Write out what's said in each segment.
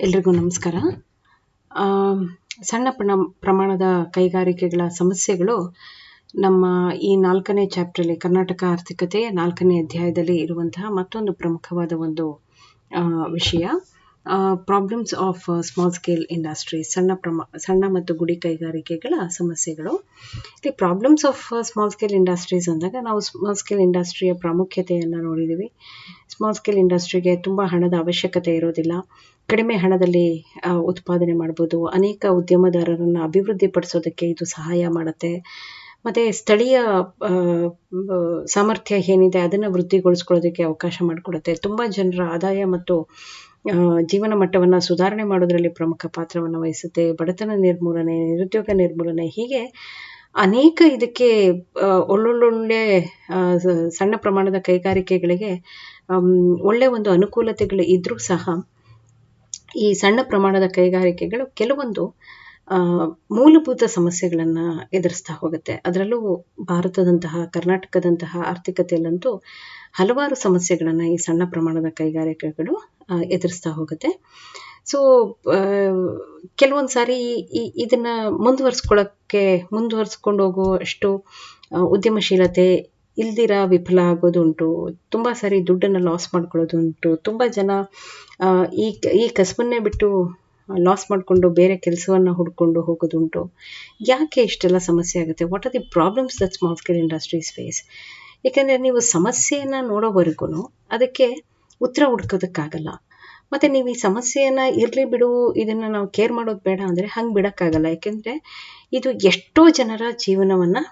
ಎಲ್ರಿಗೂ ನಮಸ್ಕಾರ. ಸಣ್ಣ ಪ್ರಮಾಣದ ಕೈಗಾರಿಕೆಗಳ ಸಮಸ್ಯೆಗಳು ನಮ್ಮ ಈ 4ನೇ ಚಾಪ್ಟರ್ಲಿ ಕರ್ನಾಟಕ ಆರ್ಥಿಕತೆಯ 4ನೇ ಅಧ್ಯಾಯದಲ್ಲಿ ಇರುವಂತಹ ಮತ್ತೊಂದು ಪ್ರಮುಖವಾದ ಒಂದು ವಿಷಯ. Problems of small scale industries, ಸಣ್ಣ ಮತ್ತು ಗುಡಿ ಕೈಗಾರಿಕೆಗಳ ಸಮಸ್ಯೆಗಳು. ಇಲ್ಲಿ problems of small scale industries ಅಂದಾಗ ನಾವು ಸ್ಮಾಲ್ ಸ್ಕೇಲ್ ಇಂಡಸ್ಟ್ರಿಯ ಪ್ರಾಮುಖ್ಯತೆಯನ್ನು ನೋಡಿದ್ದೀವಿ. ಸ್ಮಾಲ್ ಸ್ಕೇಲ್ ಇಂಡಸ್ಟ್ರಿಗೆ ತುಂಬ ಹಣದ ಅವಶ್ಯಕತೆ ಇರೋದಿಲ್ಲ, ಕಡಿಮೆ ಹಣದಲ್ಲಿ ಉತ್ಪಾದನೆ ಮಾಡ್ಬೋದು, ಅನೇಕ ಉದ್ಯಮದಾರರನ್ನು ಅಭಿವೃದ್ಧಿಪಡಿಸೋದಕ್ಕೆ ಇದು ಸಹಾಯ ಮಾಡುತ್ತೆ, ಮತ್ತು ಸ್ಥಳೀಯ ಸಾಮರ್ಥ್ಯ ಏನಿದೆ ಅದನ್ನು ವೃದ್ಧಿಗೊಳಿಸ್ಕೊಳ್ಳೋದಕ್ಕೆ ಅವಕಾಶ ಮಾಡಿಕೊಡುತ್ತೆ, ತುಂಬ ಜನರ ಆದಾಯ ಮತ್ತು ಜೀವನ ಮಟ್ಟವನ್ನು ಸುಧಾರಣೆ ಮಾಡೋದರಲ್ಲಿ ಪ್ರಮುಖ ಪಾತ್ರವನ್ನು ವಹಿಸುತ್ತೆ, ಬಡತನ ನಿರ್ಮೂಲನೆ, ನಿರುದ್ಯೋಗ ನಿರ್ಮೂಲನೆ, ಹೀಗೆ ಅನೇಕ ಇದಕ್ಕೆ ಒಳ್ಳೊಳ್ಳೆ ಸಣ್ಣ ಪ್ರಮಾಣದ ಕೈಗಾರಿಕೆಗಳಿಗೆ ಒಳ್ಳೆ ಒಂದು ಅನುಕೂಲತೆಗಳು ಇದ್ರೂ ಸಹ ಈ ಸಣ್ಣ ಪ್ರಮಾಣದ ಕೈಗಾರಿಕೆಗಳು ಕೆಲವೊಂದು ಮೂಲಭೂತ ಸಮಸ್ಯೆಗಳನ್ನು ಎದುರಿಸ್ತಾ ಹೋಗುತ್ತೆ. ಅದರಲ್ಲೂ ಭಾರತದಂತಹ, ಕರ್ನಾಟಕದಂತಹ ಆರ್ಥಿಕತೆಯಲ್ಲಂತೂ ಹಲವಾರು ಸಮಸ್ಯೆಗಳನ್ನು ಈ ಸಣ್ಣ ಪ್ರಮಾಣದ ಕೈಗಾರಿಕೆಗಳು ಎದುರಿಸ್ತಾ ಹೋಗುತ್ತೆ. ಸೊ ಕೆಲವೊಂದು ಸಾರಿ ಇದನ್ನು ಮುಂದುವರಿಸ್ಕೊಂಡು ಹೋಗುವಷ್ಟು ಉದ್ಯಮಶೀಲತೆ ಇಲ್ದಿರ ವಿಫಲ ಆಗೋದುಂಟು, ತುಂಬ ಸಾರಿ ದುಡ್ಡನ್ನು ಲಾಸ್ ಮಾಡ್ಕೊಳ್ಳೋದುಂಟು, ತುಂಬ ಜನ ಈ ಕಸಬನ್ನೇ ಬಿಟ್ಟು ಲಾಸ್ ಮಾಡಿಕೊಂಡು ಬೇರೆ ಕೆಲಸವನ್ನು ಹುಡ್ಕೊಂಡು ಹೋಗೋದುಂಟು. ಯಾಕೆ ಇಷ್ಟೆಲ್ಲ ಸಮಸ್ಯೆ ಆಗುತ್ತೆ? What are the problems that small scale industries face? ಏಕೆಂದರೆ ನೀವು ಸಮಸ್ಯೆಯನ್ನು ನೋಡೋವರೆಗೂ ಅದಕ್ಕೆ ಉತ್ತರ ಹುಡ್ಕೋದಕ್ಕಾಗಲ್ಲ. ಮತ್ತು ನೀವು ಈ ಸಮಸ್ಯೆಯನ್ನು ಇರಲಿ ಬಿಡು, ಇದನ್ನು ನಾವು ಕೇರ್ ಮಾಡೋದು ಬೇಡ ಅಂದರೆ ಹಂಗೆ ಬಿಡೋಕ್ಕಾಗಲ್ಲ. ಏಕೆಂದರೆ ಇದು ಎಷ್ಟೋ ಜನರ ಜೀವನವನ್ನು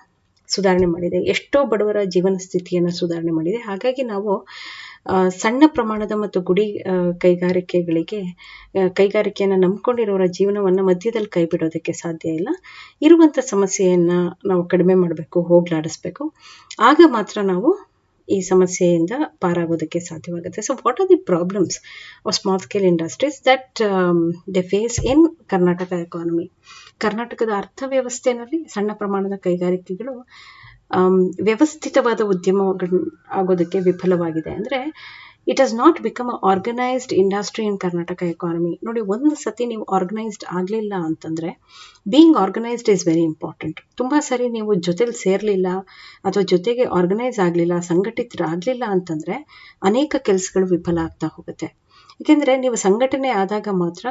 ಸುಧಾರಣೆ ಮಾಡಿದೆ, ಎಷ್ಟೋ ಬಡವರ ಜೀವನ ಸ್ಥಿತಿಯನ್ನು ಸುಧಾರಣೆ ಮಾಡಿದೆ. ಹಾಗಾಗಿ ನಾವು ಸಣ್ಣ ಪ್ರಮಾಣದ ಮತ್ತು ಗುಡಿ ಕೈಗಾರಿಕೆಯನ್ನು ನಂಬ್ಕೊಂಡಿರೋರ ಜೀವನವನ್ನು ಮಧ್ಯದಲ್ಲಿ ಕೈ ಬಿಡೋದಕ್ಕೆ ಸಾಧ್ಯ ಇಲ್ಲ. ಇರುವಂಥ ಸಮಸ್ಯೆಯನ್ನು ನಾವು ಕಡಿಮೆ ಮಾಡಬೇಕು, ಹೋಗಲಾಡಿಸ್ಬೇಕು. ಆಗ ಮಾತ್ರ ನಾವು ಈ ಸಮಸ್ಯೆಯಿಂದ ಪಾರಾಗೋದಕ್ಕೆ ಸಾಧ್ಯವಾಗುತ್ತೆ. So what are the problems of small scale industries that they face in Karnataka economy? ಕರ್ನಾಟಕದ ಅರ್ಥವ್ಯವಸ್ಥೆಯಲ್ಲಿ ಸಣ್ಣ ಪ್ರಮಾಣದ ಕೈಗಾರಿಕೆಗಳು ವ್ಯವಸ್ಥಿತವಾದ ಉದ್ಯಮಗಳು ಆಗೋದಕ್ಕೆ ವಿಫಲವಾಗಿದೆ. ಅಂದರೆ it has not become a organised industry in Karnataka economy. ನೋಡಿ, ಒಂದು ಸತಿ ನೀವು ಆರ್ಗನೈಸ್ಡ್ ಆಗಲಿಲ್ಲ ಅಂತಂದರೆ, being organised is very important. ತುಂಬ ಸರಿ ನೀವು ಜೊತೆಲಿ ಸೇರಲಿಲ್ಲ ಅಥವಾ ಜೊತೆಗೆ ಆರ್ಗನೈಸ್ ಆಗಲಿಲ್ಲ, ಸಂಘಟಿತರಾಗಲಿಲ್ಲ ಅಂತಂದರೆ ಅನೇಕ ಕೆಲಸಗಳು ವಿಫಲ ಆಗ್ತಾ ಹೋಗುತ್ತೆ. ಏಕೆಂದರೆ ನೀವು ಸಂಘಟನೆ ಆದಾಗ ಮಾತ್ರ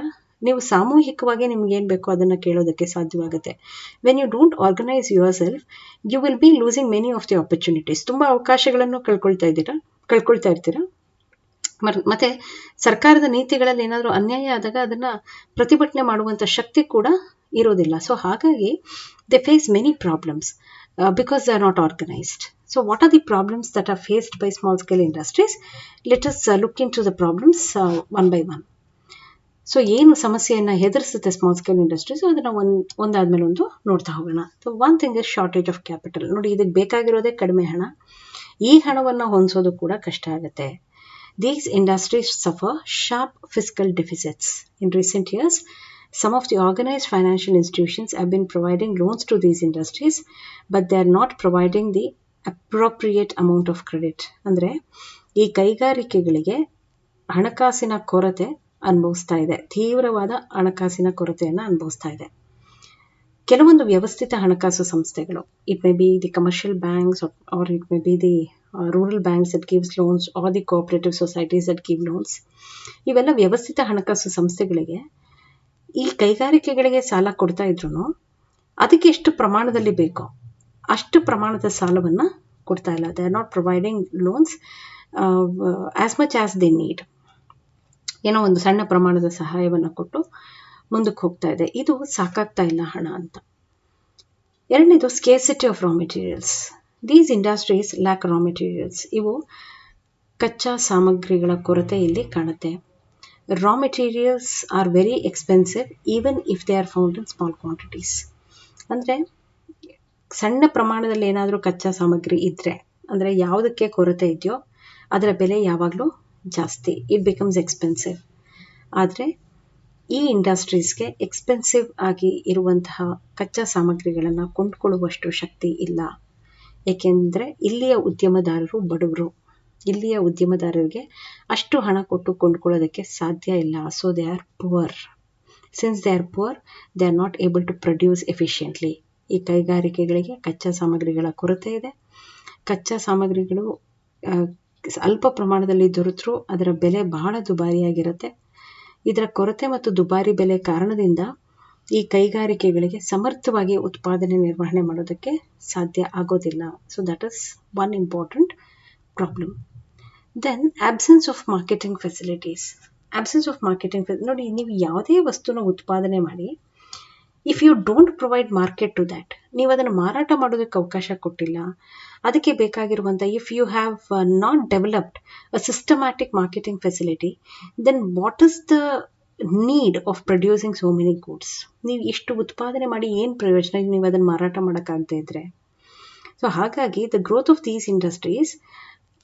ನೀವು ಸಾಮೂಹಿಕವಾಗಿ ನಿಮ್ಗೇನು ಬೇಕೋ ಅದನ್ನು ಕೇಳೋದಕ್ಕೆ ಸಾಧ್ಯವಾಗುತ್ತೆ. When you don't organise yourself, you will be losing many of the opportunities. ತುಂಬ ಅವಕಾಶಗಳನ್ನು ಕಳ್ಕೊಳ್ತಾ ಇರ್ತೀರ. ಮತ್ತು ಸರ್ಕಾರದ ನೀತಿಗಳಲ್ಲಿ ಏನಾದರೂ ಅನ್ಯಾಯ ಆದಾಗ ಅದನ್ನು ಪ್ರತಿಭಟನೆ ಮಾಡುವಂಥ ಶಕ್ತಿ ಕೂಡ ಇರೋದಿಲ್ಲ. ಸೊ ಹಾಗಾಗಿ they face many problems because they are not organised. So what are the problems that are faced by small scale industries? Let us look into the problems one by one. So ಏನು ಸಮಸ್ಯೆಯನ್ನು ಎದುರಿಸುತ್ತೆ small scale industries, ಅದನ್ನು ಒಂದಾದ್ಮೇಲೆ ಒಂದು ನೋಡ್ತಾ ಹೋಗೋಣ. So one thing is shortage of capital. ನೋಡಿ, ಇದಕ್ಕೆ ಬೇಕಾಗಿರೋದೇ ಕಡಿಮೆ ಹಣ. ಈ ಹಣವನ್ನು ಹೊಂದಿಸೋದು ಕೂಡ ಕಷ್ಟ ಆಗುತ್ತೆ. These industries suffer sharp fiscal deficits. In recent years, some of the organized financial institutions have been providing loans to these industries, but they are not providing the appropriate amount of credit. ಅಂದರೆ ಈ ಕೈಗಾರಿಕೆಗಳಿಗೆ ಹಣಕಾಸಿನ ಕೊರತೆ ಅನುಭವಿಸ್ತಾ ಇದೆ, ತೀವ್ರವಾದ ಹಣಕಾಸಿನ ಕೊರತೆಯನ್ನು ಅನುಭವಿಸ್ತಾ ಇದೆ. ಕೆಲವೊಂದು ವ್ಯವಸ್ಥಿತ ಹಣಕಾಸು ಸಂಸ್ಥೆಗಳು, it may be the commercial banks or it may be the rural banks that gives loans or the cooperative societies that give loans, ಇವೆಲ್ಲ ವ್ಯವಸ್ಥಿತ ಹಣಕಾಸು ಸಂಸ್ಥೆಗಳಿಗೆ ಈ ಕೈಗಾರಿಕೆಗಳಿಗೆ ಸಾಲ ಕೊಡ್ತಾ ಇದ್ರು ಅದಕ್ಕೆ ಎಷ್ಟು ಪ್ರಮಾಣದಲ್ಲಿ ಬೇಕೋ ಅಷ್ಟು ಪ್ರಮಾಣದ ಸಾಲವನ್ನು ಕೊಡ್ತಾ ಇಲ್ಲ. They are not providing loans as much as they need. ಏನೋ ಒಂದು ಸಣ್ಣ ಪ್ರಮಾಣದ ಸಹಾಯವನ್ನು ಕೊಟ್ಟು ಮುಂದಕ್ಕೆ ಹೋಗ್ತಾ ಇದೆ. ಇದು ಸಾಕಾಗ್ತಾ ಇಲ್ಲ ಹಣ ಅಂತ. ಎರಡನೇದು scarcity of raw materials. These industries lac raw materials. ಇವು ಕಚ್ಚಾ ಸಾಮಗ್ರಿಗಳ ಕೊರತೆ ಇಲ್ಲಿ ಕಾಣುತ್ತೆ. Raw materials are very expensive even if they are found in small quantities. ಅಂದರೆ ಸಣ್ಣ ಪ್ರಮಾಣದಲ್ಲಿ ಏನಾದರೂ ಕಚ್ಚಾ ಸಾಮಗ್ರಿ ಇದ್ದರೆ, ಅಂದರೆ ಯಾವುದಕ್ಕೆ ಕೊರತೆ ಇದೆಯೋ ಅದರ ಬೆಲೆ ಯಾವಾಗಲೂ ಜಾಸ್ತಿ, ಇಟ್ ಬಿಕಮ್ಸ್ ಎಕ್ಸ್ಪೆನ್ಸಿವ್. ಆದರೆ ಈ ಇಂಡಸ್ಟ್ರೀಸ್ಗೆ ಎಕ್ಸ್ಪೆನ್ಸಿವ್ ಆಗಿ ಇರುವಂತಹ ಕಚ್ಚಾ ಸಾಮಗ್ರಿಗಳನ್ನು ಕೊಂಡ್ಕೊಳ್ಳುವಷ್ಟು ಶಕ್ತಿ ಇಲ್ಲ. ಏಕೆಂದರೆ ಇಲ್ಲಿಯ ಉದ್ಯಮದಾರರು ಬಡವರು. ಇಲ್ಲಿಯ ಉದ್ಯಮದಾರರಿಗೆ ಅಷ್ಟು ಹಣ ಕೊಟ್ಟು ಕೊಂಡ್ಕೊಳ್ಳೋದಕ್ಕೆ ಸಾಧ್ಯ ಇಲ್ಲ. So they are poor. Since they are poor, they are not able to produce efficiently. ಈ ಕೈಗಾರಿಕೆಗಳಿಗೆ ಕಚ್ಚಾ ಸಾಮಗ್ರಿಗಳ ಕೊರತೆ ಇದೆ. ಕಚ್ಚಾ ಸಾಮಗ್ರಿಗಳು ಅಲ್ಪ ಪ್ರಮಾಣದಲ್ಲಿ ದೊರೆತರೂ ಅದರ ಬೆಲೆ ಬಹಳ ದುಬಾರಿಯಾಗಿರುತ್ತೆ. ಇದರ ಕೊರತೆ ಮತ್ತು ದುಬಾರಿ ಬೆಲೆ ಕಾರಣದಿಂದ ಈ ಕೈಗಾರಿಕೆಗಳಿಗೆ ಸಮರ್ಥವಾಗಿ ಉತ್ಪಾದನೆ ನಿರ್ವಹಣೆ ಮಾಡೋದಕ್ಕೆ ಸಾಧ್ಯ ಆಗೋದಿಲ್ಲ. So that is one important problem. Then absence of marketing facilities. Absence of marketing ನೋಡಿ, ನೀವು ಯಾವುದೇ ವಸ್ತುನ ಉತ್ಪಾದನೆ ಮಾಡಿ, if you don't provide market to that, ನೀವು ಅದನ್ನು ಮಾರಾಟ ಮಾಡೋದಕ್ಕೆ ಅವಕಾಶ ಕೊಟ್ಟಿಲ್ಲ, ಅದಕ್ಕೆ ಬೇಕಾಗಿರುವಂಥ if you have not developed a systematic marketing facility, then what is the need of producing so many goods? ನೀವು ಇಷ್ಟು ಉತ್ಪಾದನೆ ಮಾಡಿ ಏನು ಪ್ರಯೋಜನ ನೀವು ಅದನ್ನು ಮಾರಾಟ ಮಾಡೋಕ್ಕಾಗದೇ ಇದ್ರೆ? ಸೊ ಹಾಗಾಗಿ the growth of these industries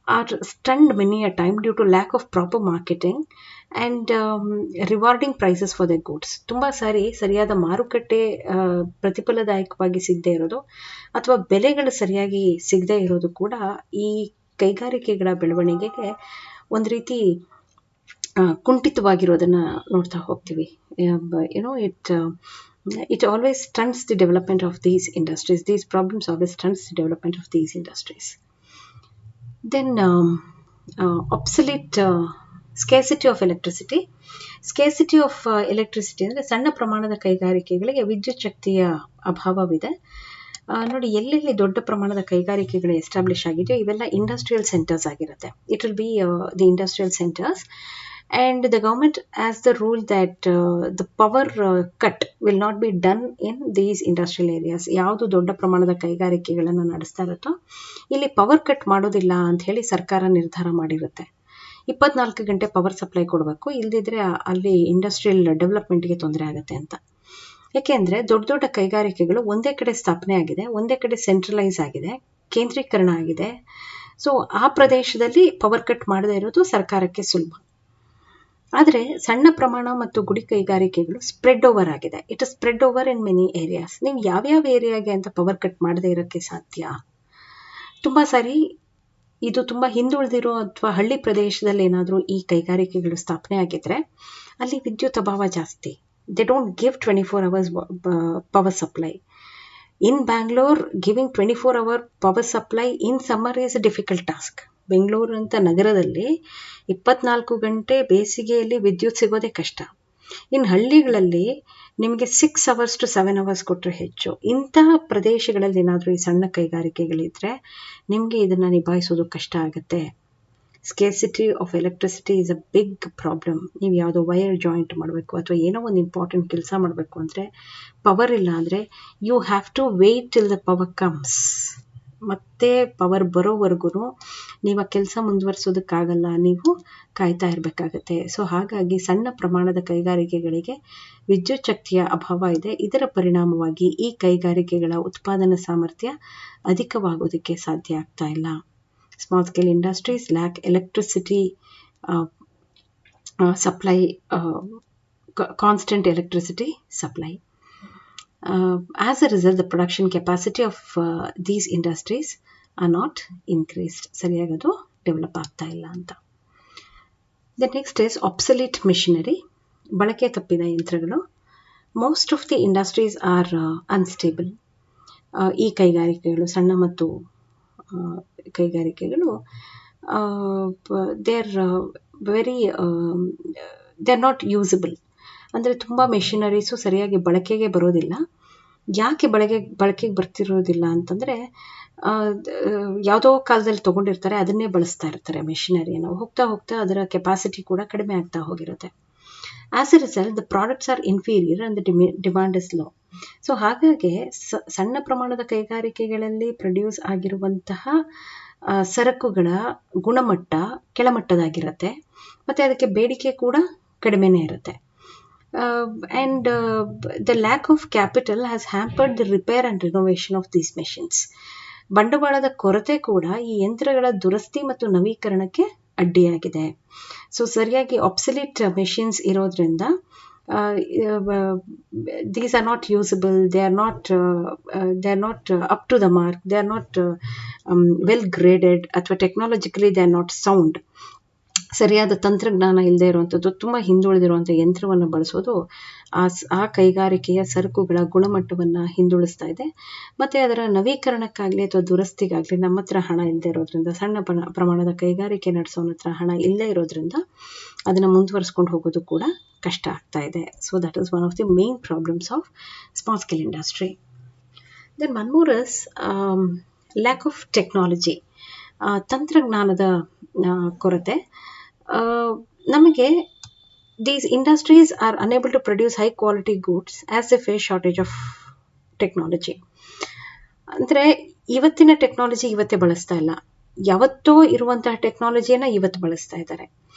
are stunted many a time due to lack of proper marketing and rewarding prices for the goods. ತುಂಬ ಸಾರಿ ಸರಿಯಾದ ಮಾರುಕಟ್ಟೆ ಪ್ರತಿಫಲದಾಯಕವಾಗಿ ಸಿಗದೇ ಇರೋದು ಅಥವಾ ಬೆಲೆಗಳು ಸರಿಯಾಗಿ ಸಿಗದೇ ಇರೋದು ಕೂಡ ಈ ಕೈಗಾರಿಕೆಗಳ ಬೆಳವಣಿಗೆಗೆ ಒಂದು ರೀತಿ ಕುಂಠಿತವಾಗಿರೋದನ್ನು ನೋಡ್ತಾ ಹೋಗ್ತೀವಿ. it always stunts the development of these industries. These problems always stunts the development of these industries. Then obsolete scarcity of electricity. Scarcity of electricity ಅಂದರೆ ಸಣ್ಣ ಪ್ರಮಾಣದ ಕೈಗಾರಿಕೆಗಳಿಗೆ ವಿದ್ಯುತ್ ಶಕ್ತಿಯ ಅಭಾವವಿದೆ. ನೋಡಿ, ಎಲ್ಲೆಲ್ಲಿ ದೊಡ್ಡ ಪ್ರಮಾಣದ ಕೈಗಾರಿಕೆಗಳು ಎಸ್ಟಾಬ್ಲಿಷ್ ಆಗಿದೆಯೋ ಇವೆಲ್ಲ ಇಂಡಸ್ಟ್ರಿಯಲ್ ಸೆಂಟರ್ಸ್ ಆಗಿರುತ್ತೆ. It will be the industrial centres. And the government has the rule that the power cut will not be done in these industrial areas. ಯಾವುದು ದೊಡ್ಡ ಪ್ರಮಾಣದ ಕೈಗಾರಿಕೆಗಳನ್ನು ನಡೆಸ್ತಾ ಇರುತ್ತೋ ಇಲ್ಲಿ ಪವರ್ ಕಟ್ ಮಾಡೋದಿಲ್ಲ ಅಂತ ಹೇಳಿ ಸರ್ಕಾರ ನಿರ್ಧಾರ ಮಾಡಿರುತ್ತೆ. 24 ಗಂಟೆ ಪವರ್ ಸಪ್ಲೈ ಕೊಡಬೇಕು, ಇಲ್ಲದಿದ್ರೆ ಅಲ್ಲಿ ಇಂಡಸ್ಟ್ರಿಯಲ್ ಡೆವಲಪ್ಮೆಂಟ್ಗೆ ತೊಂದರೆ ಆಗುತ್ತೆ ಅಂತ. ಯಾಕೆಂದರೆ ದೊಡ್ಡ ದೊಡ್ಡ ಕೈಗಾರಿಕೆಗಳು ಒಂದೇ ಕಡೆ ಸ್ಥಾಪನೆ ಆಗಿದೆ, ಒಂದೇ ಕಡೆ ಸೆಂಟ್ರಲೈಸ್ ಆಗಿದೆ, ಕೇಂದ್ರೀಕರಣ ಆಗಿದೆ. ಸೊ ಆ ಪ್ರದೇಶದಲ್ಲಿ ಪವರ್ ಕಟ್ ಮಾಡದೇ ಇರೋದು ಸರ್ಕಾರಕ್ಕೆ ಸುಲಭ. ಆದರೆ ಸಣ್ಣ ಪ್ರಮಾಣ ಮತ್ತು ಗುಡಿ ಕೈಗಾರಿಕೆಗಳು ಸ್ಪ್ರೆಡ್ ಓವರ್ ಆಗಿದೆ. It is spread over in many areas. ನೀವು ಯಾವ್ಯಾವ ಏರಿಯಾಗೆ ಅಂತ ಪವರ್ ಕಟ್ ಮಾಡದೇ ಇರೋಕ್ಕೆ ಸಾಧ್ಯ? ತುಂಬ ಸಾರಿ ಇದು ತುಂಬ ಹಿಂದುಳಿದಿರೋ ಅಥವಾ ಹಳ್ಳಿ ಪ್ರದೇಶದಲ್ಲಿ ಏನಾದರೂ ಈ ಕೈಗಾರಿಕೆಗಳು ಸ್ಥಾಪನೆ ಆಗಿದ್ರೆ ಅಲ್ಲಿ ವಿದ್ಯುತ್ ಅಭಾವ ಜಾಸ್ತಿ. They don't give 24 hours power supply. In Bangalore giving 24 hour power supply in summer is a difficult task. Bengaluru ಅಂತ ನಗರದಲ್ಲಿ 24 ಗಂಟೆ ಬೇಸಿಗೆಯಲ್ಲಿ ವಿದ್ಯುತ್ ಸಿಗೋದೇ ಕಷ್ಟ. ಇನ್ನು ಹಳ್ಳಿಗಳಲ್ಲಿ ನಿಮಗೆ 6 hours to 7 hours ಕೊಟ್ಟರೆ ಹೆಚ್ಚು. ಇಂತಹ ಪ್ರದೇಶಗಳಲ್ಲಿ ಏನಾದರೂ ಈ ಸಣ್ಣ ಕೈಗಾರಿಕೆಗಳಿದ್ರೆ ನಿಮಗೆ ಇದನ್ನು ನಿಭಾಯಿಸೋದು ಕಷ್ಟ ಆಗುತ್ತೆ. Scarcity of electricity is a big problem. ನೀವು ಯಾವುದೋ ವೈರ್ ಜಾಯಿಂಟ್ ಮಾಡಬೇಕು ಅಥವಾ ಏನೋ ಒಂದು ಇಂಪಾರ್ಟೆಂಟ್ ಕೆಲಸ ಮಾಡಬೇಕು ಅಂದರೆ ಪವರ್ ಇಲ್ಲ ಅಂದರೆ you have to wait till the power comes. ಮತ್ತೆ ಪವರ್ ಬರೋವರೆಗೂ ನೀವು ಆ ಕೆಲಸ ಮುಂದುವರಿಸೋದಕ್ಕಾಗಲ್ಲ, ನೀವು ಕಾಯ್ತಾ ಇರಬೇಕಾಗತ್ತೆ. ಸೊ ಹಾಗಾಗಿ ಸಣ್ಣ ಪ್ರಮಾಣದ ಕೈಗಾರಿಕೆಗಳಿಗೆ ವಿದ್ಯುತ್ ಶಕ್ತಿಯ ಅಭಾವ ಇದೆ. ಇದರ ಪರಿಣಾಮವಾಗಿ ಈ ಕೈಗಾರಿಕೆಗಳ ಉತ್ಪಾದನಾ ಸಾಮರ್ಥ್ಯ ಅಧಿಕವಾಗೋದಕ್ಕೆ ಸಾಧ್ಯ ಆಗ್ತಾ ಇಲ್ಲ. Small scale industries lac electricity supply, constant electricity supply. As a result, the production capacity of these industries are not increased. ಸರಿಯಾಗದು ಡೆವಲಪ್ ಆಗ್ತಾ ಇಲ್ಲ ಅಂತ. The next is obsolete machinery. ಬಳಕೆ ತಪ್ಪಿದ ಯಂತ್ರಗಳು. Most of the industries are unstable. ಈ ಕೈಗಾರಿಕೆಗಳು, ಸಣ್ಣ ಮತ್ತು ಕೈಗಾರಿಕೆಗಳು they are not usable. ಅಂದರೆ ತುಂಬ ಮೆಷಿನರೀಸು ಸರಿಯಾಗಿ ಬಳಕೆಗೆ ಬರೋದಿಲ್ಲ. ಯಾಕೆ ಬಳಕೆಗೆ ಬರ್ತಿರೋದಿಲ್ಲ ಅಂತಂದರೆ ಯಾವುದೋ ಕಾಲದಲ್ಲಿ ತೊಗೊಂಡಿರ್ತಾರೆ, ಅದನ್ನೇ ಬಳಸ್ತಾ ಇರ್ತಾರೆ ಮೆಷಿನರಿಯನ್ನು. ಹೋಗ್ತಾ ಹೋಗ್ತಾ ಅದರ ಕೆಪಾಸಿಟಿ ಕೂಡ ಕಡಿಮೆ ಆಗ್ತಾ ಹೋಗಿರುತ್ತೆ. As A result the products are inferior and the demand is low. So ಹಾಗಾಗಿ ಸಣ್ಣ ಪ್ರಮಾಣದ ಕೈಗಾರಿಕೆಗಳಲ್ಲಿ ಪ್ರೊಡ್ಯೂಸ್ ಆಗಿರುವಂತಹ ಸರಕುಗಳ ಗುಣಮಟ್ಟ ಕೆಳಮಟ್ಟದಾಗಿರುತ್ತೆ ಮತ್ತು ಅದಕ್ಕೆ ಬೇಡಿಕೆ ಕೂಡ ಕಡಿಮೆನೇ ಇರುತ್ತೆ. And the lack of capital has hampered the repair and renovation of these machines. ಬಂಡವಾಳದ ಕೊರತೆ ಕೂಡ ಈ ಯಂತ್ರಗಳ ದುರಸ್ತಿ ಮತ್ತು ನವೀಕರಣಕ್ಕೆ ಅಡ್ಡಿಯಾಗಿದೆ. ಸೊ ಸರಿಯಾಗಿ ಆಬ್ಸೊಲೀಟ್ ಮೆಷಿನ್ಸ್ ಇರೋದ್ರಿಂದ these are not usable, they are not up to the mark, they are not well graded, ಅಥವಾ technologically they are not sound. ಸರಿಯಾದ ತಂತ್ರಜ್ಞಾನ ಇಲ್ಲದೆ ಇರುವಂಥದ್ದು, ತುಂಬ ಹಿಂದುಳಿದಿರುವಂಥ ಯಂತ್ರವನ್ನು ಬಳಸೋದು ಆ ಕೈಗಾರಿಕೆಯ ಸರಕುಗಳ ಗುಣಮಟ್ಟವನ್ನು ಹಿಂದುಳಿಸ್ತಾ ಇದೆ. ಮತ್ತು ಅದರ ನವೀಕರಣಕ್ಕಾಗಲಿ ಅಥವಾ ದುರಸ್ತಿಗಾಗಲಿ ನಮ್ಮ ಹತ್ರ ಹಣ ಇಲ್ಲದೆ ಇರೋದ್ರಿಂದ, ಸಣ್ಣ ಪ್ರಮಾಣದ ಕೈಗಾರಿಕೆ ನಡೆಸೋನ ಹತ್ರ ಹಣ ಇಲ್ಲದೆ ಇರೋದ್ರಿಂದ ಅದನ್ನು ಮುಂದುವರಿಸ್ಕೊಂಡು ಹೋಗೋದು ಕೂಡ ಕಷ್ಟ ಆಗ್ತಾ ಇದೆ. So that is one of the main problems of small scale industry. Then one more is lack of technology, ತಂತ್ರಜ್ಞಾನದ ಕೊರತೆ. ನಮಗೆ these industries are unable to produce high quality goods as they face shortage of technology. ಅಂದರೆ ಇವತ್ತಿನ technology ಇವತ್ತೇ ಬಳಸ್ತಾ ಇಲ್ಲ, ಯಾವತ್ತೋ ಇರುವಂತಹ ಟೆಕ್ನಾಲಜಿಯನ್ನು ಇವತ್ತು ಬಳಸ್ತಾ ಇದ್ದಾರೆ.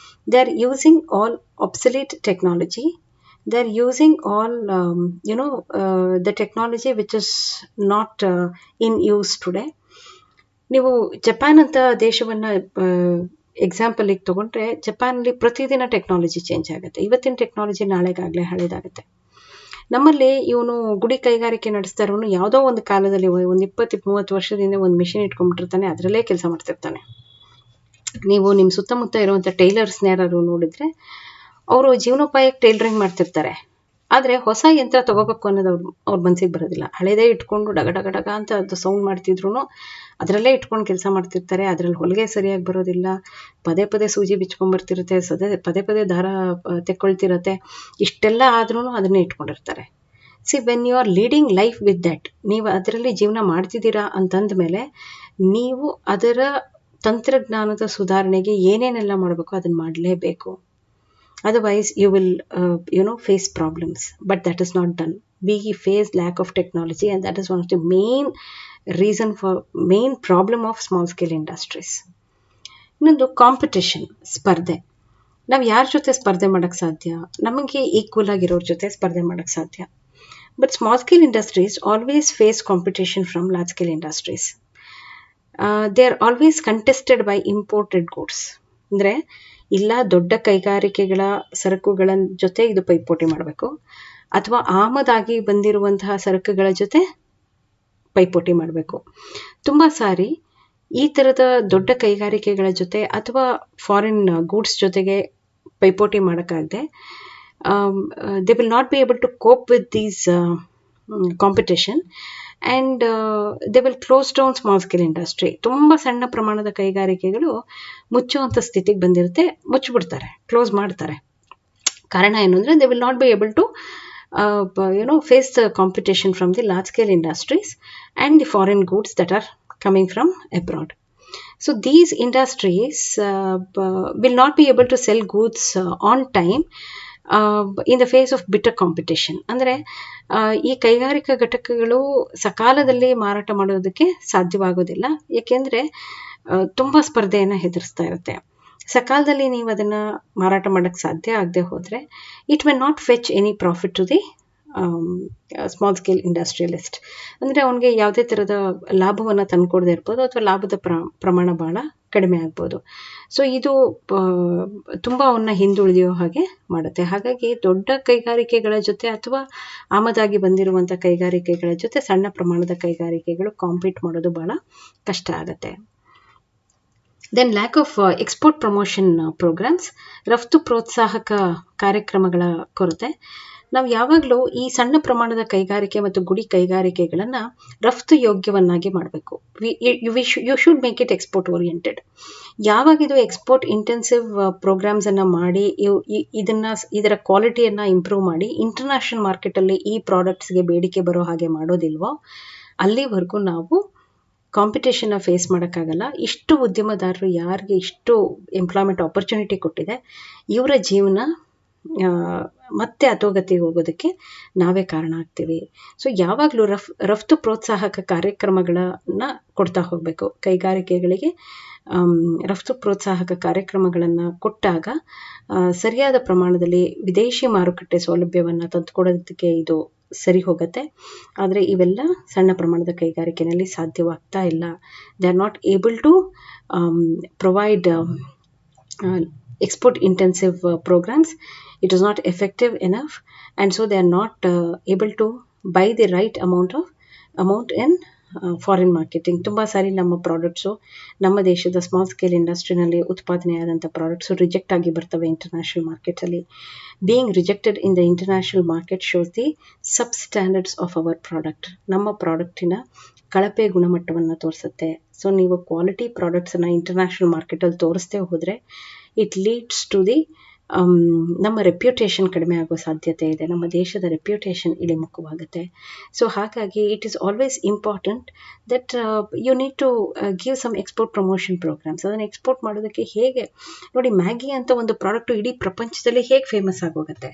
They are using all obsolete technology, they are using all the technology which is not in use today. ನೀವು ಜಪಾನ್ ಅಂತ ದೇಶವನ್ನು ಎಕ್ಸಾಂಪಲಿಗೆ ತೊಗೊಂಡ್ರೆ, ಜಪಾನಲ್ಲಿ ಪ್ರತಿದಿನ ಟೆಕ್ನಾಲಜಿ ಚೇಂಜ್ ಆಗುತ್ತೆ. ಇವತ್ತಿನ ಟೆಕ್ನಾಲಜಿ ನಾಳೆಗಾಗಲೇ ಹಳೇದಾಗುತ್ತೆ. ನಮ್ಮಲ್ಲಿ ಇವನು ಗುಡಿ ಕೈಗಾರಿಕೆ ನಡೆಸ್ತಾ ಇರೋನು ಯಾವುದೋ ಒಂದು ಕಾಲದಲ್ಲಿ ಒಂದು 20-30 ವರ್ಷದಿಂದ ಒಂದು ಮಿಷಿನ್ ಇಟ್ಕೊಂಡ್ಬಿಟ್ಟಿರ್ತಾನೆ, ಅದರಲ್ಲೇ ಕೆಲಸ ಮಾಡ್ತಿರ್ತಾನೆ. ನೀವು ನಿಮ್ಮ ಸುತ್ತಮುತ್ತ ಇರುವಂಥ ಟೈಲರ್ಸ್ನ ಯಾರು ನೋಡಿದರೆ ಅವರು ಜೀವನೋಪಾಯಕ್ಕೆ ಟೈಲರಿಂಗ್ ಮಾಡ್ತಿರ್ತಾರೆ. ಆದರೆ ಹೊಸ ಯಂತ್ರ ತೊಗೋಬೇಕು ಅನ್ನೋದು ಅವ್ರ ಮನಸ್ಸಿಗೆ ಬರೋದಿಲ್ಲ. ಹಳೇದೇ ಇಟ್ಕೊಂಡು ಡಗ ಡಗ ಡಗ ಅಂತ ಅದು ಸೌಂಡ್ ಮಾಡ್ತಿದ್ರು ಅದರಲ್ಲೇ ಇಟ್ಕೊಂಡು ಕೆಲಸ ಮಾಡ್ತಿರ್ತಾರೆ. ಅದರಲ್ಲಿ ಹೊಲಿಗೆ ಸರಿಯಾಗಿ ಬರೋದಿಲ್ಲ, ಪದೇ ಪದೇ ಸೂಜಿ ಬಿಚ್ಕೊಂಡ್ಬರ್ತಿರುತ್ತೆ, ಪದೇ ಪದೇ ದಾರ ತೆಕ್ಕೊಳ್ತಿರತ್ತೆ. ಇಷ್ಟೆಲ್ಲ ಆದ್ರೂ ಅದನ್ನೇ ಇಟ್ಕೊಂಡಿರ್ತಾರೆ. See when you are leading life with that, ನೀವು ಅದರಲ್ಲಿ ಜೀವನ ಮಾಡ್ತಿದ್ದೀರಾ ಅಂತಂದ ಮೇಲೆ ನೀವು ಅದರ ತಂತ್ರಜ್ಞಾನದ ಸುಧಾರಣೆಗೆ ಏನೇನೆಲ್ಲ ಮಾಡಬೇಕು ಅದನ್ನು ಮಾಡಲೇಬೇಕು. Otherwise, you will, face problems. But that is not done. We face lack of technology, and that is one of the main problem of small scale industries. ಇನ್ನೊಂದು ಕಾಂಪಿಟೇಷನ್, ಸ್ಪರ್ಧೆ. ನಾವು ಯಾರ ಜೊತೆ ಸ್ಪರ್ಧೆ ಮಾಡೋಕ್ಕೆ ಸಾಧ್ಯ? ನಮಗೆ ಈಕ್ವಲ್ ಆಗಿರೋರ ಜೊತೆ ಸ್ಪರ್ಧೆ ಮಾಡೋಕ್ಕೆ ಸಾಧ್ಯ. But small scale industries always face competition from large scale industries. They are always contested by imported goods. ಅಂದರೆ ಇಲ್ಲ ದೊಡ್ಡ ಕೈಗಾರಿಕೆಗಳ ಸರಕುಗಳ ಜೊತೆ ಇದು ಪೈಪೋಟಿ ಮಾಡಬೇಕು, ಅಥವಾ ಆಮದಾಗಿ ಬಂದಿರುವಂತಹ ಸರಕುಗಳ ಜೊತೆ ಪೈಪೋಟಿ ಮಾಡಬೇಕು. ತುಂಬ ಸಾರಿ ಈ ಥರದ ದೊಡ್ಡ ಕೈಗಾರಿಕೆಗಳ ಜೊತೆ ಅಥವಾ ಫಾರಿನ್ ಗೂಡ್ಸ್ ಜೊತೆಗೆ ಪೈಪೋಟಿ ಮಾಡೋಕ್ಕಾಗದೆ they will not be able to cope with these competition and they will close down small scale industry. ತುಂಬ ಸಣ್ಣ ಪ್ರಮಾಣದ ಕೈಗಾರಿಕೆಗಳು ಮುಚ್ಚುವಂಥ ಸ್ಥಿತಿಗೆ ಬಂದಿರುತ್ತೆ, ಮುಚ್ಚಿಬಿಡ್ತಾರೆ, ಕ್ಲೋಸ್ ಮಾಡ್ತಾರೆ. ಕಾರಣ ಏನು ಅಂದರೆ they will not be able to face the competition from the large scale industries and the foreign goods that are coming from abroad. So these industries will not be able to sell goods on time in the face of bitter competition. ಅಂದರೆ ಈ ಕೈಗಾರಿಕಾ ಘಟಕಗಳು ಸಕಾಲದಲ್ಲಿ ಮಾರಾಟ ಮಾಡೋದಕ್ಕೆ ಸಾಧ್ಯವಾಗೋದಿಲ್ಲ, ಏಕೆಂದರೆ ತುಂಬ ಸ್ಪರ್ಧೆಯನ್ನು ಎದುರಿಸ್ತಾ ಇರುತ್ತೆ. ಸಕಾಲದಲ್ಲಿ ನೀವು ಅದನ್ನು ಮಾರಾಟ ಮಾಡೋಕ್ಕೆ ಸಾಧ್ಯ ಆಗದೆ ಹೋದರೆ it will not fetch any profit to the small scale industrialist. ಅಂದರೆ ಅವನಿಗೆ ಯಾವುದೇ ಥರದ ಲಾಭವನ್ನು ತಂದುಕೊಡದೆ ಇರ್ಬೋದು, ಅಥವಾ ಲಾಭದ ಪ್ರಮಾಣ ಭಾಳ ಕಡಿಮೆ ಆಗ್ಬೋದು. ಸೊ ಇದು ತುಂಬ ಅವನ್ನ ಹಿಂದುಳಿಯೋ ಹಾಗೆ ಮಾಡುತ್ತೆ. ಹಾಗಾಗಿ ದೊಡ್ಡ ಕೈಗಾರಿಕೆಗಳ ಜೊತೆ ಅಥವಾ ಆಮದಾಗಿ ಬಂದಿರುವಂಥ ಕೈಗಾರಿಕೆಗಳ ಜೊತೆ ಸಣ್ಣ ಪ್ರಮಾಣದ ಕೈಗಾರಿಕೆಗಳು ಕಾಂಪೀಟ್ ಮಾಡೋದು ಭಾಳ ಕಷ್ಟ ಆಗುತ್ತೆ. Then lack of export promotion programmes, ರಫ್ತು ಪ್ರೋತ್ಸಾಹಕ ಕಾರ್ಯಕ್ರಮಗಳ ಕೊರತೆ. ನಾವು ಯಾವಾಗಲೂ ಈ ಸಣ್ಣ ಪ್ರಮಾಣದ ಕೈಗಾರಿಕೆ ಮತ್ತು ಗುಡಿ ಕೈಗಾರಿಕೆಗಳನ್ನು ರಫ್ತು ಯೋಗ್ಯವನ್ನಾಗಿ ಮಾಡಬೇಕು. You should make it export oriented. ಯಾವಾಗ ಇದು ಎಕ್ಸ್ಪೋರ್ಟ್ ಇಂಟೆನ್ಸಿವ್ ಪ್ರೋಗ್ರಾಮ್ಸನ್ನು ಮಾಡಿ ಇದರ ಕ್ವಾಲಿಟಿಯನ್ನು ಇಂಪ್ರೂವ್ ಮಾಡಿ ಇಂಟರ್ನ್ಯಾಷನಲ್ ಮಾರ್ಕೆಟಲ್ಲಿ ಈ ಪ್ರಾಡಕ್ಟ್ಸ್ಗೆ ಬೇಡಿಕೆ ಬರೋ ಹಾಗೆ ಮಾಡೋದಿಲ್ವೋ ಅಲ್ಲಿವರೆಗೂ ನಾವು ಕಾಂಪಿಟೇಷನ್ನ ಫೇಸ್ ಮಾಡೋಕ್ಕಾಗಲ್ಲ. ಇಷ್ಟು ಉದ್ಯಮದಾರರು ಯಾರಿಗೆ ಇಷ್ಟು ಎಂಪ್ಲಾಯ್ಮೆಂಟ್ ಆಪರ್ಚುನಿಟಿ ಕೊಟ್ಟಿದೆ, ಇವರ ಜೀವನ ಮತ್ತೆ ಅಧೋಗತಿಗೆ ಹೋಗೋದಕ್ಕೆ ನಾವೇ ಕಾರಣ ಆಗ್ತೀವಿ. ಸೊ ಯಾವಾಗಲೂ ರಫ್ತು ಪ್ರೋತ್ಸಾಹಕ ಕಾರ್ಯಕ್ರಮಗಳನ್ನು ಕೊಡ್ತಾ ಹೋಗಬೇಕು. ಕೈಗಾರಿಕೆಗಳಿಗೆ ರಫ್ತು ಪ್ರೋತ್ಸಾಹಕ ಕಾರ್ಯಕ್ರಮಗಳನ್ನು ಕೊಟ್ಟಾಗ ಸರಿಯಾದ ಪ್ರಮಾಣದಲ್ಲಿ ವಿದೇಶಿ ಮಾರುಕಟ್ಟೆ ಸೌಲಭ್ಯವನ್ನು ತಂದುಕೊಡೋದಕ್ಕೆ ಇದು ಸರಿ ಹೋಗುತ್ತೆ. ಆದರೆ ಇವೆಲ್ಲ ಸಣ್ಣ ಪ್ರಮಾಣದ ಕೈಗಾರಿಕೆಯಲ್ಲಿ ಸಾಧ್ಯವಾಗ್ತಾ ಇಲ್ಲ. They are not able to provide export intensive programmes It is not effective enough, and so they are not able to buy the right amount in foreign marketing. ತುಂಬ ಸಾರಿ ನಮ್ಮ ಪ್ರಾಡಕ್ಟ್ಸು ನಮ್ಮ ದೇಶದ ಸ್ಮಾಲ್ ಸ್ಕೇಲ್ ಇಂಡಸ್ಟ್ರಿನಲ್ಲಿ ಉತ್ಪಾದನೆಯಾದಂಥ ಪ್ರಾಡಕ್ಟ್ಸು ರಿಜೆಕ್ಟ್ ಆಗಿ ಬರ್ತವೆ international ಮಾರ್ಕೆಟಲ್ಲಿ. Being rejected in the international market shows the sub standards of our product. ನಮ್ಮ ಪ್ರಾಡಕ್ಟಿನ ಕಳಪೆ ಗುಣಮಟ್ಟವನ್ನು ತೋರಿಸುತ್ತೆ. ಸೊ ನೀವು ಕ್ವಾಲಿಟಿ ಪ್ರಾಡಕ್ಟ್ಸನ್ನು ಇಂಟರ್ನ್ಯಾಷನಲ್ ಮಾರ್ಕೆಟಲ್ಲಿ ತೋರಿಸ್ತೇ ಹೋದರೆ ಇಟ್ ಲೀಡ್ಸ್ ಟು ದಿ ನಮ್ಮ ರೆಪ್ಯುಟೇಷನ್ ಕಡಿಮೆ ಆಗೋ ಸಾಧ್ಯತೆ ಇದೆ. ನಮ್ಮ ದೇಶದ ರೆಪ್ಯುಟೇಷನ್ ಇಳಿಮುಖವಾಗುತ್ತೆ. ಸೊ ಹಾಗಾಗಿ it is always important that you need to give some export promotion programmes. ಅದನ್ನು ಎಕ್ಸ್ಪೋರ್ಟ್ ಮಾಡೋದಕ್ಕೆ ಹೇಗೆ ನೋಡಿ, ಮ್ಯಾಗಿ ಅಂತ ಒಂದು ಪ್ರಾಡಕ್ಟು ಇಡೀ ಪ್ರಪಂಚದಲ್ಲಿ ಹೇಗೆ ಫೇಮಸ್ ಆಗೋಗುತ್ತೆ?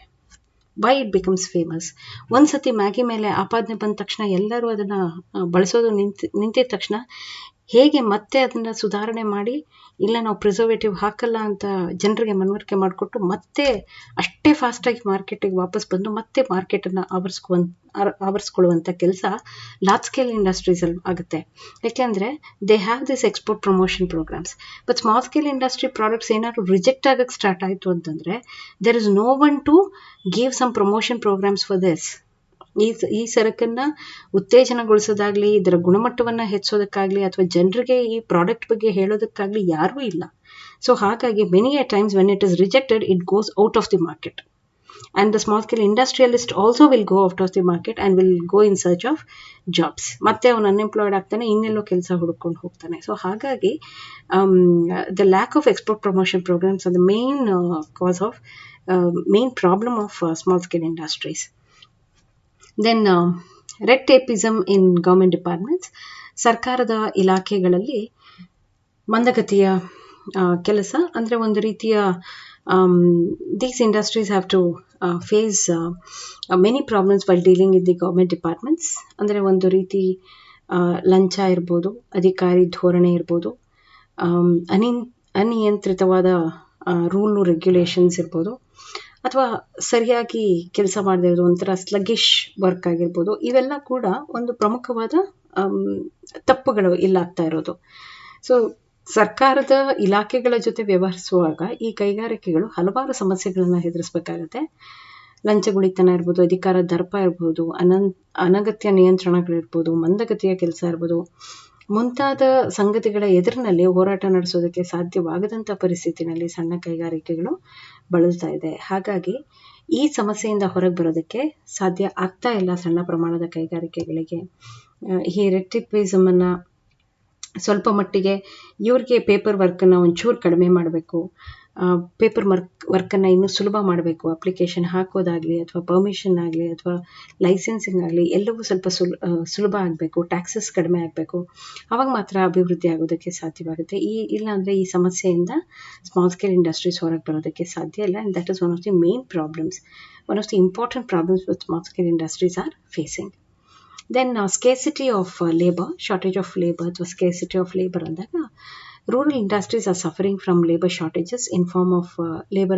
Why it becomes famous? ಒಂದ್ಸತಿ ಮ್ಯಾಗಿ ಮೇಲೆ ಆಪಾದನೆ ಬಂದ ತಕ್ಷಣ ಎಲ್ಲರೂ ಅದನ್ನು ಬಳಸೋದು ನಿಂತಿದ ತಕ್ಷಣ ಹೇಗೆ ಮತ್ತೆ ಅದನ್ನು ಸುಧಾರಣೆ ಮಾಡಿ, ಇಲ್ಲ ನಾವು ಪ್ರಿಸರ್ವೇಟಿವ್ ಹಾಕಲ್ಲ ಅಂತ ಜನರಿಗೆ ಮನವರಿಕೆ ಮಾಡಿಕೊಟ್ಟು ಮತ್ತೆ ಅಷ್ಟೇ ಫಾಸ್ಟಾಗಿ ಮಾರ್ಕೆಟಿಗೆ ವಾಪಸ್ ಬಂದು ಮತ್ತೆ ಮಾರ್ಕೆಟನ್ನು ಆವರಿಸ್ಕೊಳ್ಳುವಂಥ ಕೆಲಸ ಲಾರ್ಜ್ ಸ್ಕೇಲ್ ಇಂಡಸ್ಟ್ರೀಸಲ್ಲಿ ಆಗುತ್ತೆ. ಯಾಕೆಂದರೆ they have this export promotion programmes. But small scale industry products ಏನಾದ್ರು ರಿಜೆಕ್ಟ್ ಆಗಕ್ಕೆ ಸ್ಟಾರ್ಟ್ ಆಯಿತು ಅಂತಂದರೆ there is no one to give some promotion programmes for this. ಈ ಸರಕನ್ನು ಉತ್ತೇಜನಗೊಳಿಸೋದಾಗ್ಲಿ, ಇದರ ಗುಣಮಟ್ಟವನ್ನು ಹೆಚ್ಚೋದಕ್ಕಾಗಲಿ ಅಥವಾ ಜನರಿಗೆ ಈ ಪ್ರಾಡಕ್ಟ್ ಬಗ್ಗೆ ಹೇಳೋದಕ್ಕಾಗಲಿ ಯಾರೂ ಇಲ್ಲ. ಸೊ ಹಾಗಾಗಿ many A times when it is rejected it goes out of the market, and the small scale industrialist also will go out of the market and will go in search of jobs. ಮತ್ತೆ ಅವನು unemployed ಆಗ್ತಾನೆ, ಇನ್ನೆಲ್ಲೋ ಕೆಲಸ ಹುಡ್ಕೊಂಡು ಹೋಗ್ತಾನೆ. So ಹಾಗಾಗಿ the lack of export promotion programmes are the main cause of main problem of small scale industries. Then red tapeism in government departments. ಸರ್ಕಾರದ ಇಲಾಖೆಗಳಲ್ಲಿ ಮಂದಗತಿಯ ಕೆಲಸ ಅಂದರೆ ಒಂದು ರೀತಿಯ these industries have to face many problems while dealing with the government departments. ಅಂದರೆ ಒಂದು ರೀತಿ ಲಂಚ ಇರ್ಬೋದು, ಅಧಿಕಾರಿ ಧೋರಣೆ ಇರ್ಬೋದು, ಅನಿಯಂತ್ರಿತವಾದ ರೂಲು ರೆಗ್ಯುಲೇಷನ್ಸ್ ಇರ್ಬೋದು, ಅಥವಾ ಸರಿಯಾಗಿ ಕೆಲಸ ಮಾಡದೇ ಇರೋದು, ಒಂಥರ ಸ್ಲಗ್ಗಿಶ್ ವರ್ಕ್ ಆಗಿರ್ಬೋದು. ಇವೆಲ್ಲ ಕೂಡ ಒಂದು ಪ್ರಮುಖವಾದ ತಪ್ಪುಗಳು ಇಲ್ಲಾಗ್ತಾ ಇರೋದು. ಸೊ ಸರ್ಕಾರದ ಇಲಾಖೆಗಳ ಜೊತೆ ವ್ಯವಹರಿಸುವಾಗ ಈ ಕೈಗಾರಿಕೆಗಳು ಹಲವಾರು ಸಮಸ್ಯೆಗಳನ್ನು ಎದುರಿಸಬೇಕಾಗತ್ತೆ. ಲಂಚಗುಳಿತನ ಇರ್ಬೋದು, ಅಧಿಕಾರ ದರ್ಪ ಇರ್ಬೋದು, ಅನಗತ್ಯ ನಿಯಂತ್ರಣಗಳಿರ್ಬೋದು, ಮಂದಗತಿಯ ಕೆಲಸ ಇರ್ಬೋದು, ಮುಂತಾದ ಸಂಗತಿಗಳ ಎದುರಿನಲ್ಲಿ ಹೋರಾಟ ನಡೆಸೋದಕ್ಕೆ ಸಾಧ್ಯವಾಗದಂಥ ಪರಿಸ್ಥಿತಿನಲ್ಲಿ ಸಣ್ಣ ಕೈಗಾರಿಕೆಗಳು ಬಳಲ್ತಾ ಇದೆ. ಹಾಗಾಗಿ ಈ ಸಮಸ್ಯೆಯಿಂದ ಹೊರಗೆ ಬರೋದಕ್ಕೆ ಸಾಧ್ಯ ಆಗ್ತಾ ಇಲ್ಲ ಸಣ್ಣ ಪ್ರಮಾಣದ ಕೈಗಾರಿಕೆಗಳಿಗೆ. ಈ ರೆಡ್ ಟೇಪಿಸಮನ್ನು ಸ್ವಲ್ಪ ಮಟ್ಟಿಗೆ ಇವ್ರಿಗೆ ಪೇಪರ್ ವರ್ಕನ್ನು ಒಂಚೂರು ಕಡಿಮೆ ಮಾಡಬೇಕು, ಪೇಪರ್ ವರ್ಕನ್ನು ಇನ್ನೂ ಸುಲಭ ಮಾಡಬೇಕು. ಅಪ್ಲಿಕೇಶನ್ ಹಾಕೋದಾಗಲಿ ಅಥವಾ ಪರ್ಮಿಷನ್ ಆಗಲಿ ಅಥವಾ ಲೈಸೆನ್ಸಿಂಗ್ ಆಗಲಿ ಎಲ್ಲವೂ ಸ್ವಲ್ಪ ಸುಲಭ ಆಗಬೇಕು, ಟ್ಯಾಕ್ಸಸ್ ಕಡಿಮೆ ಆಗಬೇಕು. ಆವಾಗ ಮಾತ್ರ ಅಭಿವೃದ್ಧಿ ಆಗೋದಕ್ಕೆ ಸಾಧ್ಯವಾಗುತ್ತೆ. ಇಲ್ಲಾಂದರೆ ಈ ಸಮಸ್ಯೆಯಿಂದ ಸ್ಮಾಲ್ ಸ್ಕೇಲ್ ಇಂಡಸ್ಟ್ರೀಸ್ ಹೊರಗೆ ಬರೋದಕ್ಕೆ ಸಾಧ್ಯ ಇಲ್ಲ. And that is one of the main problems, one of the important problems with small scale industries are facing. Then scarcity of labor, shortage of labor ಅಥವಾ scarcity of labor ಅಂದಾಗ rural industries are suffering from labor shortages in form of labor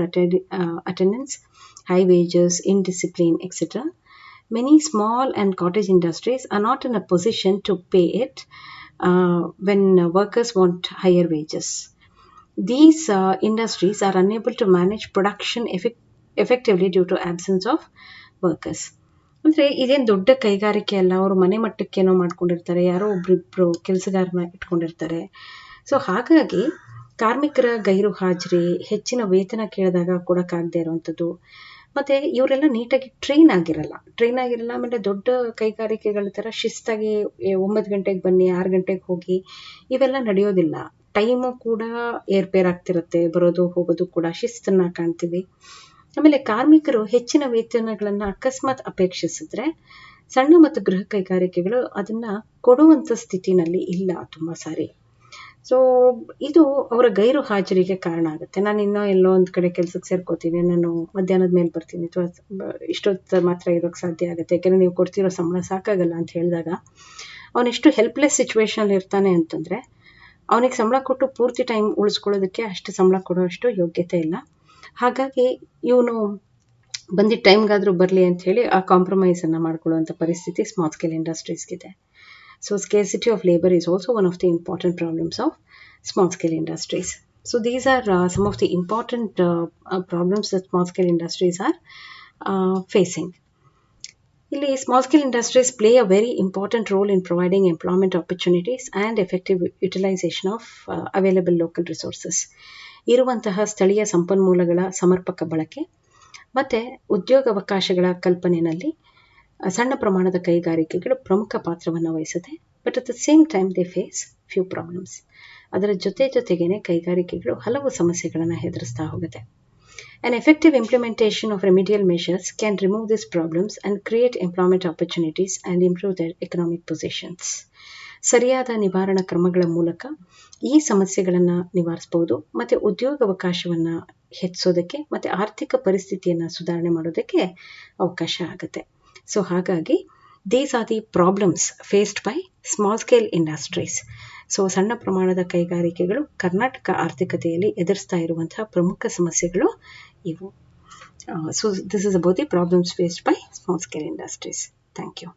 attendance, high wages, indiscipline, etc. Many small and cottage industries are not in a position to pay it when workers want higher wages. These industries are unable to manage production effectively due to absence of workers. ಅಂದರೆ ಇದೇನು ದೊಡ್ಡ ಕೈಗಾರಿಕೆ ಅಲ್ಲ, ಅವರು ಮನೆ ಮಟ್ಟಕ್ಕೇನೋ ಮಾಡ್ಕೊಂಡಿರ್ತಾರೆ, ಯಾರೋ ಒಬ್ರಿಬ್ರು ಕೆಲಸಗಾರನ ಇಟ್ಕೊಂಡಿರ್ತಾರೆ. ಸೊ ಹಾಗಾಗಿ ಕಾರ್ಮಿಕರ ಗೈರು ಹಾಜರಿ, ಹೆಚ್ಚಿನ ವೇತನ ಕೇಳಿದಾಗ ಕೊಡೋಕ್ಕಾಗದೇ ಇರೋವಂಥದ್ದು, ಮತ್ತು ಇವರೆಲ್ಲ ನೀಟಾಗಿ ಟ್ರೈನ್ ಆಗಿರಲ್ಲ. ಆಮೇಲೆ ದೊಡ್ಡ ಕೈಗಾರಿಕೆಗಳ ಥರ ಶಿಸ್ತಾಗಿ 9 ಗಂಟೆಗೆ ಬನ್ನಿ 6 ಗಂಟೆಗೆ ಹೋಗಿ ಇವೆಲ್ಲ ನಡೆಯೋದಿಲ್ಲ. ಟೈಮು ಕೂಡ ಏರ್ಪೇರ್ ಆಗ್ತಿರುತ್ತೆ, ಬರೋದು ಹೋಗೋದು ಕೂಡ ಶಿಸ್ತನ್ನು ಕಾಣ್ತೀವಿ. ಆಮೇಲೆ ಕಾರ್ಮಿಕರು ಹೆಚ್ಚಿನ ವೇತನಗಳನ್ನು ಅಕಸ್ಮಾತ್ ಅಪೇಕ್ಷಿಸಿದ್ರೆ ಸಣ್ಣ ಮತ್ತು ಗೃಹ ಕೈಗಾರಿಕೆಗಳು ಅದನ್ನು ಕೊಡುವಂಥ ಸ್ಥಿತಿನಲ್ಲಿ ಇಲ್ಲ ತುಂಬ ಸಾರಿ. ಸೊ ಇದು ಅವರ ಗೈರು ಹಾಜರಿಗೆ ಕಾರಣ ಆಗುತ್ತೆ. ನಾನು ಇನ್ನೂ ಎಲ್ಲೋ ಒಂದು ಕಡೆ ಕೆಲಸಕ್ಕೆ ಸೇರ್ಕೋತೀನಿ, ನಾನು ಮಧ್ಯಾಹ್ನದ ಮೇಲೆ ಬರ್ತೀನಿ ಅಥವಾ ಇಷ್ಟೊತ್ತು ಮಾತ್ರ ಇರೋಕ್ಕೆ ಸಾಧ್ಯ ಆಗುತ್ತೆ, ಯಾಕೆಂದರೆ ನೀವು ಕೊಡ್ತಿರೋ ಸಂಬಳ ಸಾಕಾಗಲ್ಲ ಅಂತ ಹೇಳಿದಾಗ ಅವನೆಷ್ಟು ಹೆಲ್ಪ್ಲೆಸ್ ಸಿಚುವೇಶನಲ್ಲಿ ಇರ್ತಾನೆ ಅಂತಂದರೆ ಅವನಿಗೆ ಸಂಬಳ ಕೊಟ್ಟು ಪೂರ್ತಿ ಟೈಮ್ ಉಳಿಸ್ಕೊಳ್ಳೋದಕ್ಕೆ ಅಷ್ಟು ಸಂಬಳ ಕೊಡೋಷ್ಟು ಯೋಗ್ಯತೆ ಇಲ್ಲ. ಹಾಗಾಗಿ ಇವನು ಬಂದಿದ್ದ ಟೈಮ್ಗಾದರೂ ಬರಲಿ ಅಂತ ಹೇಳಿ ಆ ಕಾಂಪ್ರಮೈಸನ್ನು ಮಾಡ್ಕೊಳ್ಳುವಂಥ ಪರಿಸ್ಥಿತಿ ಸ್ಮಾಲ್ ಸ್ಕೇಲ್ ಇಂಡಸ್ಟ್ರೀಸ್ಗಿದೆ. So scarcity of labor is also one of the important problems of small scale industries. So these are some of the important problems that small scale industries are facing. ಇಲ್ಲಿ small scale industries play a very important role in providing employment opportunities and effective utilisation of available local resources. ಇರುವಂತಹ ಸ್ಥಳೀಯ ಸಂಪನ್ಮೂಲಗಳ ಸಮರ್ಪಕ ಬಳಕೆ ಮತ್ತು ಉದ್ಯೋಗಾವಕಾಶಗಳ ಕಲ್ಪನೆಯಲ್ಲಿ ಸಣ್ಣ ಪ್ರಮಾಣದ ಕೈಗಾರಿಕೆಗಳು ಪ್ರಮುಖ ಪಾತ್ರವನ್ನು ವಹಿಸುತ್ತೆ. But at the same time they face few problems. ಅದರ ಜೊತೆಗೇನೆ ಕೈಗಾರಿಕೆಗಳು ಹಲವು ಸಮಸ್ಯೆಗಳನ್ನು ಎದುರಿಸ್ತಾ ಹೋಗುತ್ತೆ. An effective implementation of remedial measures can remove these problems and create employment opportunities and improve their economic positions. ಸರಿಯಾದ ನಿವಾರಣಾ ಕ್ರಮಗಳ ಮೂಲಕ ಈ ಸಮಸ್ಯೆಗಳನ್ನು ನಿವಾರಿಸಬಹುದು ಮತ್ತು ಉದ್ಯೋಗಾವಕಾಶವನ್ನು ಹೆಚ್ಚಿಸೋದಕ್ಕೆ ಮತ್ತು ಆರ್ಥಿಕ ಪರಿಸ್ಥಿತಿಯನ್ನು ಸುಧಾರಣೆ ಮಾಡೋದಕ್ಕೆ ಅವಕಾಶ ಆಗುತ್ತೆ. ಸೊ ಹಾಗಾಗಿ these are the problems faced by small scale industries. So ಸಣ್ಣ ಪ್ರಮಾಣದ ಕೈಗಾರಿಕೆಗಳು ಕರ್ನಾಟಕ ಆರ್ಥಿಕತೆಯಲ್ಲಿ ಎದುರಿಸ್ತಾ ಇರುವಂತಹ ಪ್ರಮುಖ ಸಮಸ್ಯೆಗಳು ಇವು. So this is about the problems faced by small scale industries. Thank you.